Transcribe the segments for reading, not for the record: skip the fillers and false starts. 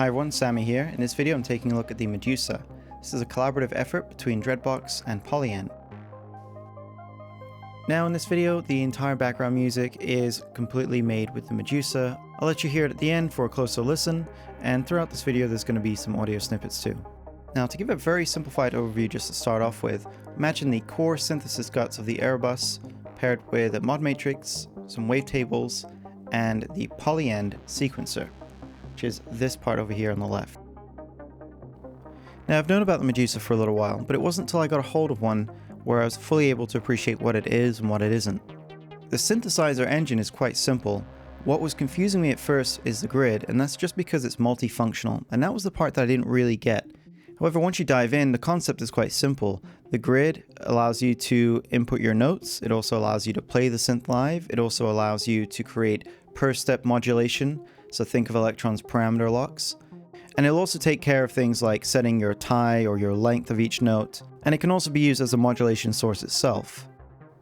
Hi everyone, Sammy here. In this video I'm taking a look at the Medusa. This is a collaborative effort between Dreadbox and Polyend. Now in this video, the entire background music is completely made with the Medusa. I'll let you hear it at the end for a closer listen, and throughout this video there's going to be some audio snippets too. Now to give a very simplified overview just to start off with, imagine the core synthesis guts of the Airbus paired with a mod matrix, some wavetables, and the Polyend sequencer, which is this part over here on the left. Now I've known about the Medusa for a little while, but it wasn't until I got a hold of one where I was fully able to appreciate what it is and what it isn't. The synthesizer engine is quite simple. What was confusing me at first is the grid, and that's just because it's multifunctional, and that was the part that I didn't really get. However, once you dive in, the concept is quite simple. The grid allows you to input your notes, it also allows you to play the synth live, it also allows you to create per step modulation, so think of Electron's parameter locks. And it'll also take care of things like setting your tie or your length of each note, and it can also be used as a modulation source itself.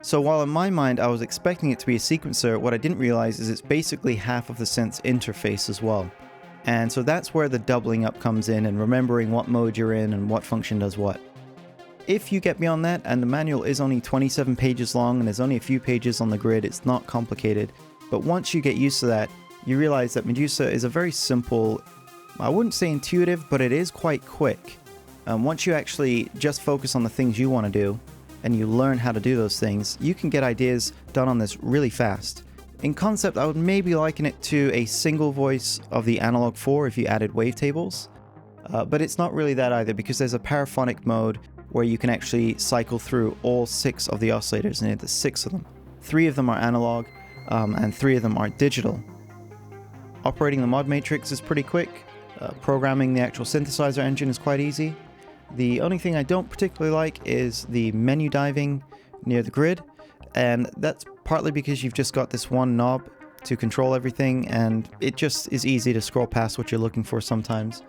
So while in my mind I was expecting it to be a sequencer, what I didn't realize is it's basically half of the synth's interface as well. And so that's where the doubling up comes in and remembering what mode you're in and what function does what. If you get beyond that, and the manual is only 27 pages long and there's only a few pages on the grid, it's not complicated. But once you get used to that, you realize that Medusa is a very simple, I wouldn't say intuitive, but it is quite quick. Once you actually just focus on the things you want to do, and you learn how to do those things, you can get ideas done on this really fast. In concept, I would maybe liken it to a single voice of the Analog 4 if you added wavetables. But it's not really that either, because there's a paraphonic mode where you can actually cycle through all 6 of the oscillators, and there's 6 of them. 3 of them are analog, and 3 of them are digital. Operating the mod matrix is pretty quick. Programming the actual synthesizer engine is quite easy. The only thing I don't particularly like is the menu diving near the grid, and that's partly because you've just got this one knob to control everything, and it just is easy to scroll past what you're looking for sometimes.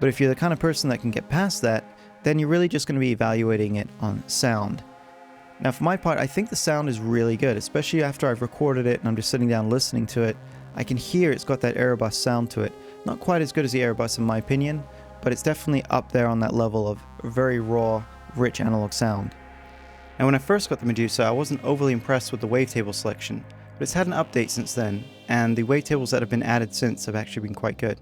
But if you're the kind of person that can get past that, then you're really just going to be evaluating it on sound. Now for my part, I think the sound is really good, especially after I've recorded it and I'm just sitting down listening to it. I can hear it's got that Airbus sound to it. Not quite as good as the Airbus in my opinion, but it's definitely up there on that level of very raw, rich analog sound. And when I first got the Medusa, I wasn't overly impressed with the wavetable selection, but it's had an update since then, and the wavetables that have been added since have actually been quite good.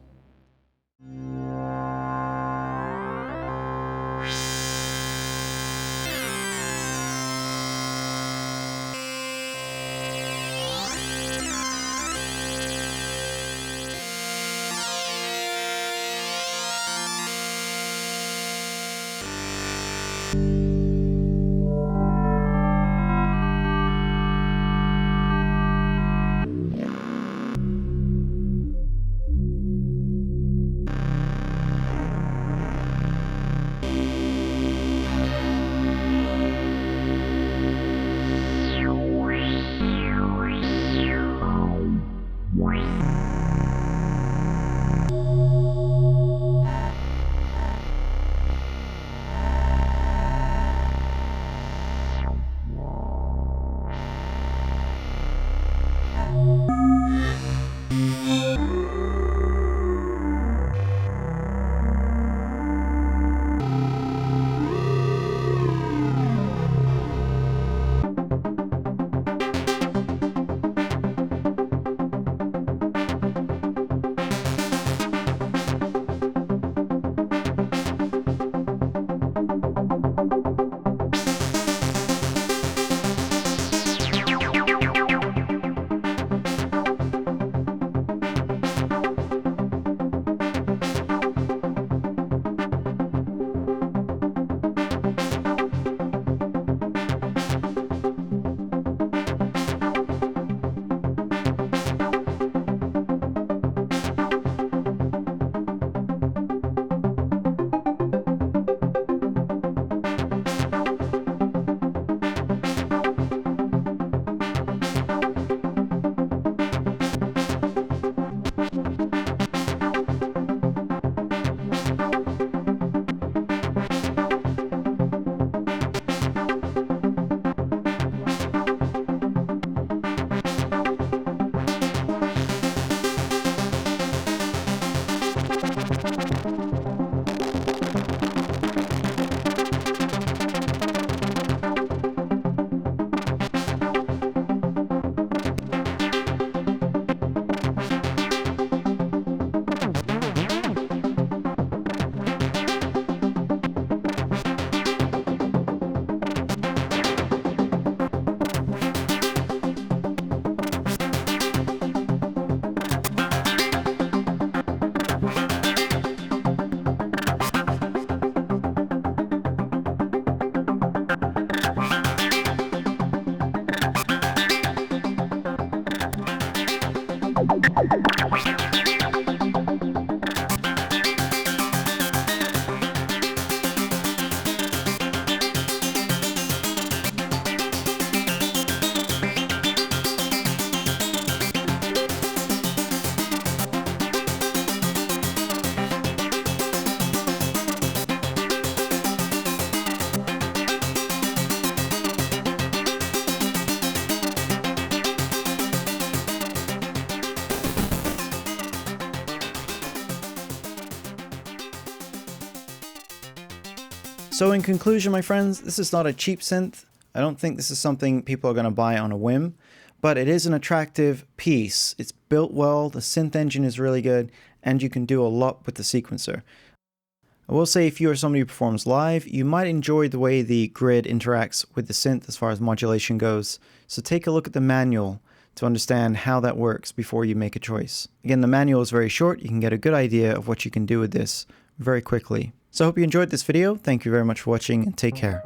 So in conclusion, my friends, this is not a cheap synth. I don't think this is something people are going to buy on a whim, but it is an attractive piece. It's built well, the synth engine is really good, and you can do a lot with the sequencer. I will say if you are somebody who performs live, you might enjoy the way the grid interacts with the synth as far as modulation goes. So take a look at the manual to understand how that works before you make a choice. Again, the manual is very short. You can get a good idea of what you can do with this very quickly. So I hope you enjoyed this video. Thank you very much for watching and take care.